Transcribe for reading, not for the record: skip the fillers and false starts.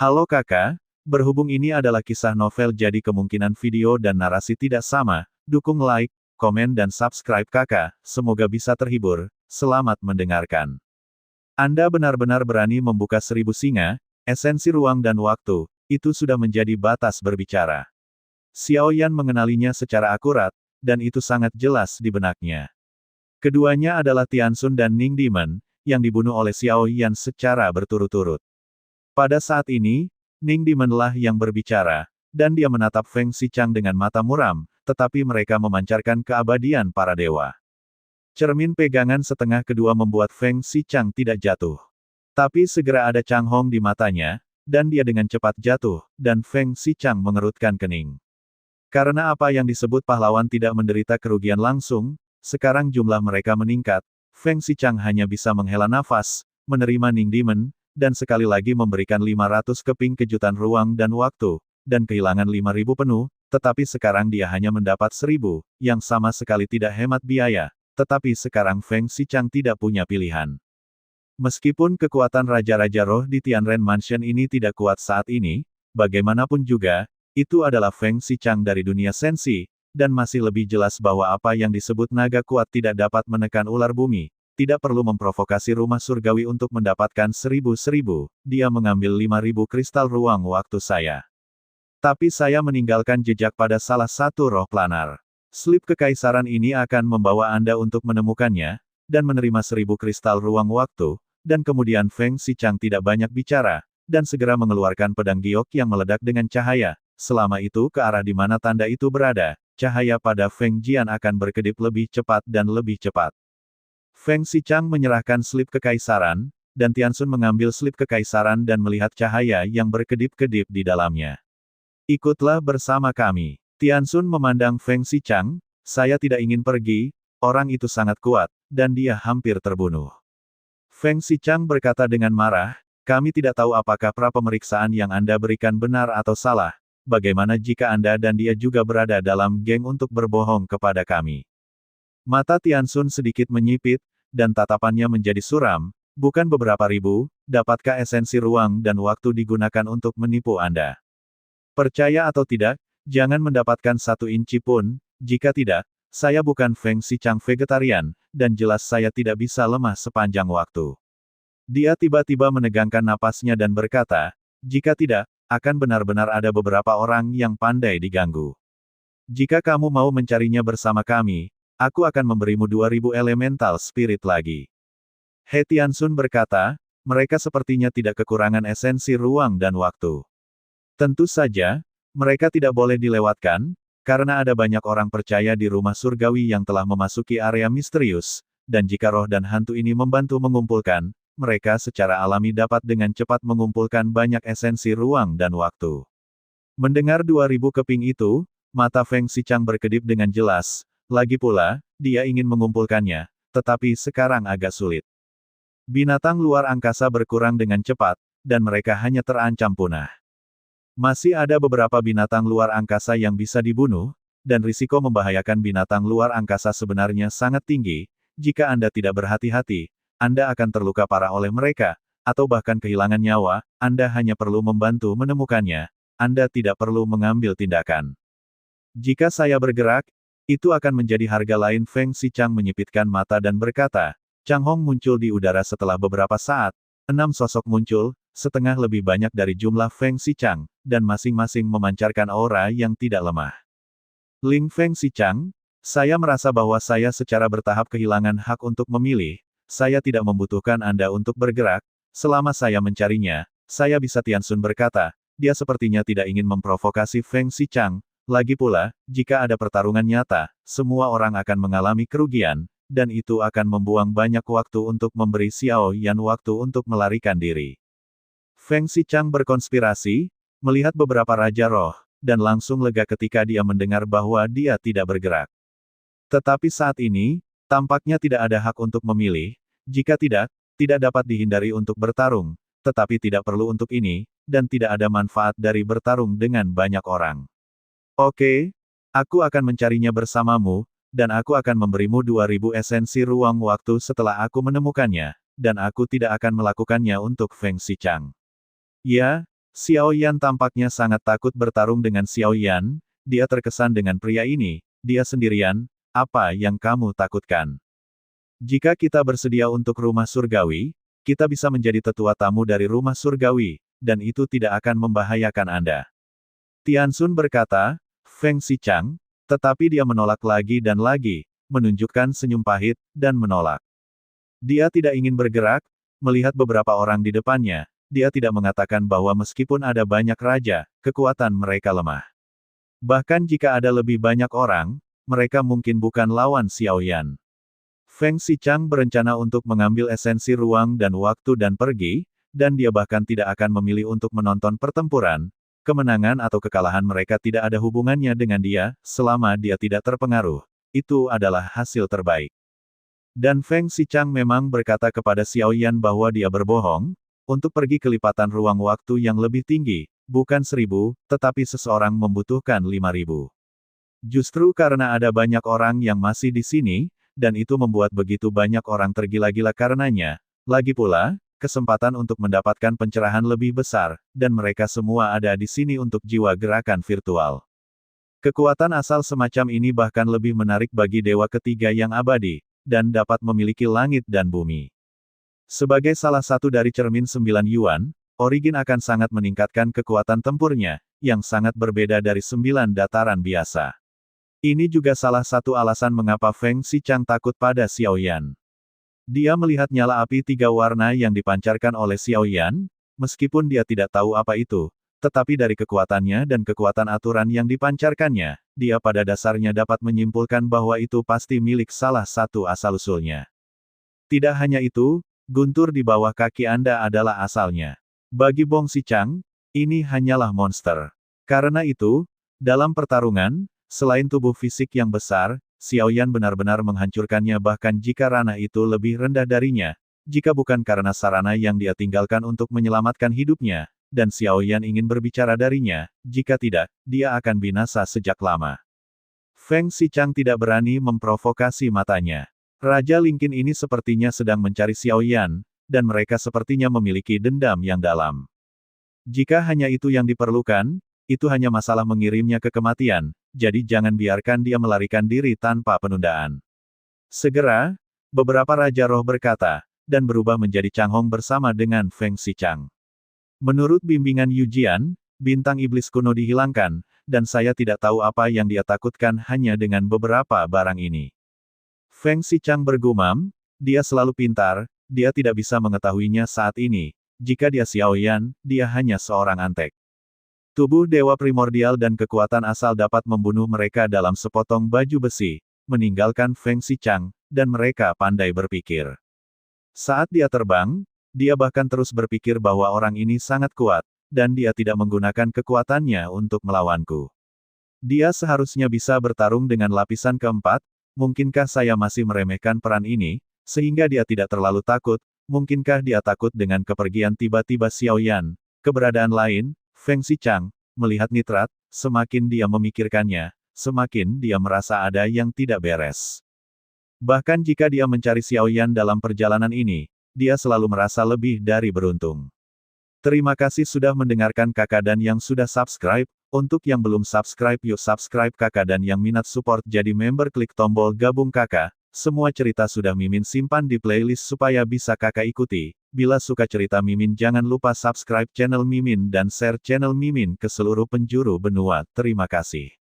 Halo kakak, berhubung ini adalah kisah novel jadi kemungkinan video dan narasi tidak sama, dukung like, komen dan subscribe kakak, semoga bisa terhibur, selamat mendengarkan. Anda benar-benar berani membuka seribu singa, esensi ruang dan waktu, itu sudah menjadi batas berbicara. Xiao Yan mengenalinya secara akurat, dan itu sangat jelas di benaknya. Keduanya adalah Tianxun dan Ning Demon, yang dibunuh oleh Xiao Yan secara berturut-turut. Pada saat ini, Ning Demon-lah yang berbicara, dan dia menatap Feng Xichang dengan mata muram, tetapi mereka memancarkan keabadian para dewa. Cermin pegangan setengah kedua membuat Feng Xichang tidak jatuh. Tapi segera ada Chang Hong di matanya, dan dia dengan cepat jatuh, dan Feng Xichang mengerutkan kening. Karena apa yang disebut pahlawan tidak menderita kerugian langsung, sekarang jumlah mereka meningkat, Feng Xichang hanya bisa menghela nafas, menerima Ning Demon, dan sekali lagi memberikan 500 keping kejutan ruang dan waktu, dan kehilangan 5.000 penuh, tetapi sekarang dia hanya mendapat 1.000, yang sama sekali tidak hemat biaya, tetapi sekarang Feng Xichang tidak punya pilihan. Meskipun kekuatan Raja-Raja Roh di Tianren Mansion ini tidak kuat saat ini, bagaimanapun juga, itu adalah Feng Xichang dari dunia sensi, dan masih lebih jelas bahwa apa yang disebut naga kuat tidak dapat menekan ular bumi, tidak perlu memprovokasi rumah surgawi untuk mendapatkan 1.000, dia mengambil 5.000 kristal ruang waktu saya. Tapi saya meninggalkan jejak pada salah satu roh planar. Slip kekaisaran ini akan membawa Anda untuk menemukannya, dan menerima 1.000 kristal ruang waktu, dan kemudian Feng Xichang tidak banyak bicara, dan segera mengeluarkan pedang giok yang meledak dengan cahaya. Selama itu ke arah di mana tanda itu berada, cahaya pada Feng Jian akan berkedip lebih cepat dan lebih cepat. Feng Xichang menyerahkan slip kekaisaran, dan Tianxun mengambil slip kekaisaran dan melihat cahaya yang berkedip-kedip di dalamnya. Ikutlah bersama kami. Tianxun memandang Feng Xichang, saya tidak ingin pergi, orang itu sangat kuat, dan dia hampir terbunuh. Feng Xichang berkata dengan marah, kami tidak tahu apakah pra-pemeriksaan yang Anda berikan benar atau salah. Bagaimana jika Anda dan dia juga berada dalam geng untuk berbohong kepada kami? Mata Tianxun sedikit menyipit, dan tatapannya menjadi suram, bukan beberapa ribu, dapatkah esensi ruang dan waktu digunakan untuk menipu Anda? Percaya atau tidak, jangan mendapatkan 1 inci pun, jika tidak, saya bukan Feng Xichang vegetarian, dan jelas saya tidak bisa lemah sepanjang waktu. Dia tiba-tiba menegangkan napasnya dan berkata, jika tidak, akan benar-benar ada beberapa orang yang pandai diganggu. Jika kamu mau mencarinya bersama kami, aku akan memberimu 2.000 elemental spirit lagi. He Tianxun berkata, mereka sepertinya tidak kekurangan esensi ruang dan waktu. Tentu saja, mereka tidak boleh dilewatkan, karena ada banyak orang percaya di rumah surgawi yang telah memasuki area misterius, dan jika roh dan hantu ini membantu mengumpulkan, mereka secara alami dapat dengan cepat mengumpulkan banyak esensi ruang dan waktu. Mendengar 2.000 keping itu, mata Feng Xichang berkedip dengan jelas, lagi pula, dia ingin mengumpulkannya, tetapi sekarang agak sulit. Binatang luar angkasa berkurang dengan cepat, dan mereka hanya terancam punah. Masih ada beberapa binatang luar angkasa yang bisa dibunuh, dan risiko membahayakan binatang luar angkasa sebenarnya sangat tinggi, jika Anda tidak berhati-hati, Anda akan terluka parah oleh mereka, atau bahkan kehilangan nyawa, Anda hanya perlu membantu menemukannya, Anda tidak perlu mengambil tindakan. Jika saya bergerak, itu akan menjadi harga lain. Feng Xichang menyipitkan mata dan berkata, Chang Hong muncul di udara setelah beberapa saat, 6 sosok muncul, setengah lebih banyak dari jumlah Feng Xichang, dan masing-masing memancarkan aura yang tidak lemah. Ling Feng Xichang, saya merasa bahwa saya secara bertahap kehilangan hak untuk memilih, saya tidak membutuhkan Anda untuk bergerak, selama saya mencarinya, saya bisa. Tianxun berkata, dia sepertinya tidak ingin memprovokasi Feng Xichang, lagi pula, jika ada pertarungan nyata, semua orang akan mengalami kerugian, dan itu akan membuang banyak waktu untuk memberi Xiao Yan waktu untuk melarikan diri. Feng Xichang berkonspirasi, melihat beberapa Raja Roh, dan langsung lega ketika dia mendengar bahwa dia tidak bergerak. Tetapi saat ini, tampaknya tidak ada hak untuk memilih, jika tidak, tidak dapat dihindari untuk bertarung, tetapi tidak perlu untuk ini, dan tidak ada manfaat dari bertarung dengan banyak orang. Oke, aku akan mencarinya bersamamu, dan aku akan memberimu 2.000 esensi ruang waktu setelah aku menemukannya, dan aku tidak akan melakukannya untuk Feng Xichang. Ya, Xiao Yan tampaknya sangat takut bertarung dengan Xiao Yan, dia terkesan dengan pria ini, dia sendirian, apa yang kamu takutkan? Jika kita bersedia untuk rumah surgawi, kita bisa menjadi tetua tamu dari rumah surgawi, dan itu tidak akan membahayakan Anda. Tianxun berkata, Feng Xichang, tetapi dia menolak lagi dan lagi, menunjukkan senyum pahit, dan menolak. Dia tidak ingin bergerak, melihat beberapa orang di depannya, dia tidak mengatakan bahwa meskipun ada banyak raja, kekuatan mereka lemah. Bahkan jika ada lebih banyak orang, mereka mungkin bukan lawan Xiao Yan. Feng Xichang berencana untuk mengambil esensi ruang dan waktu dan pergi, dan dia bahkan tidak akan memilih untuk menonton pertempuran. Kemenangan atau kekalahan mereka tidak ada hubungannya dengan dia, selama dia tidak terpengaruh. Itu adalah hasil terbaik. Dan Feng Xichang memang berkata kepada Xiao Yan bahwa dia berbohong, untuk pergi ke lipatan ruang waktu yang lebih tinggi, bukan 1000, tetapi seseorang membutuhkan 5000. Justru karena ada banyak orang yang masih di sini, dan itu membuat begitu banyak orang tergila-gila karenanya. Lagi pula, kesempatan untuk mendapatkan pencerahan lebih besar, dan mereka semua ada di sini untuk jiwa gerakan virtual. Kekuatan asal semacam ini bahkan lebih menarik bagi dewa ketiga yang abadi, dan dapat memiliki langit dan bumi. Sebagai salah satu dari cermin 9 Yuan, Origin akan sangat meningkatkan kekuatan tempurnya, yang sangat berbeda dari 9 dataran biasa. Ini juga salah satu alasan mengapa Feng Xichang takut pada Xiao Yan. Dia melihat nyala api 3 warna yang dipancarkan oleh Xiao Yan, meskipun dia tidak tahu apa itu, tetapi dari kekuatannya dan kekuatan aturan yang dipancarkannya, dia pada dasarnya dapat menyimpulkan bahwa itu pasti milik salah satu asal-usulnya. Tidak hanya itu, guntur di bawah kaki Anda adalah asalnya. Bagi Bong Xichang, ini hanyalah monster. Karena itu, dalam pertarungan, selain tubuh fisik yang besar, Xiao Yan benar-benar menghancurkannya bahkan jika ranah itu lebih rendah darinya, jika bukan karena sarana yang dia tinggalkan untuk menyelamatkan hidupnya, dan Xiao Yan ingin berbicara darinya, jika tidak, dia akan binasa sejak lama. Feng Xichang tidak berani memprovokasi matanya. Raja Linkin ini sepertinya sedang mencari Xiao Yan, dan mereka sepertinya memiliki dendam yang dalam. Jika hanya itu yang diperlukan, itu hanya masalah mengirimnya ke kematian, jadi jangan biarkan dia melarikan diri tanpa penundaan. Segera, beberapa Raja Roh berkata, dan berubah menjadi Changhong bersama dengan Feng Xichang. Menurut bimbingan Yujian, bintang iblis kuno dihilangkan, dan saya tidak tahu apa yang dia takutkan hanya dengan beberapa barang ini. Feng Xichang bergumam, dia selalu pintar, dia tidak bisa mengetahuinya saat ini, jika dia Xiao Yan, dia hanya seorang antek. Tubuh dewa primordial dan kekuatan asal dapat membunuh mereka dalam sepotong baju besi, meninggalkan Feng Xichang, dan mereka pandai berpikir. Saat dia terbang, dia bahkan terus berpikir bahwa orang ini sangat kuat, dan dia tidak menggunakan kekuatannya untuk melawanku. Dia seharusnya bisa bertarung dengan lapisan keempat, mungkinkah saya masih meremehkan peran ini, sehingga dia tidak terlalu takut, mungkinkah dia takut dengan kepergian tiba-tiba Xiao Yan, keberadaan lain, Feng Xichang, melihat nitrat, semakin dia memikirkannya, semakin dia merasa ada yang tidak beres. Bahkan jika dia mencari Xiao Yan dalam perjalanan ini, dia selalu merasa lebih dari beruntung. Terima kasih sudah mendengarkan kakak dan yang sudah subscribe, untuk yang belum subscribe yuk subscribe kakak dan yang minat support jadi member klik tombol gabung kakak, semua cerita sudah Mimin simpan di playlist supaya bisa kakak ikuti. Bila suka cerita Mimin jangan lupa subscribe channel Mimin dan share channel Mimin ke seluruh penjuru benua. Terima kasih.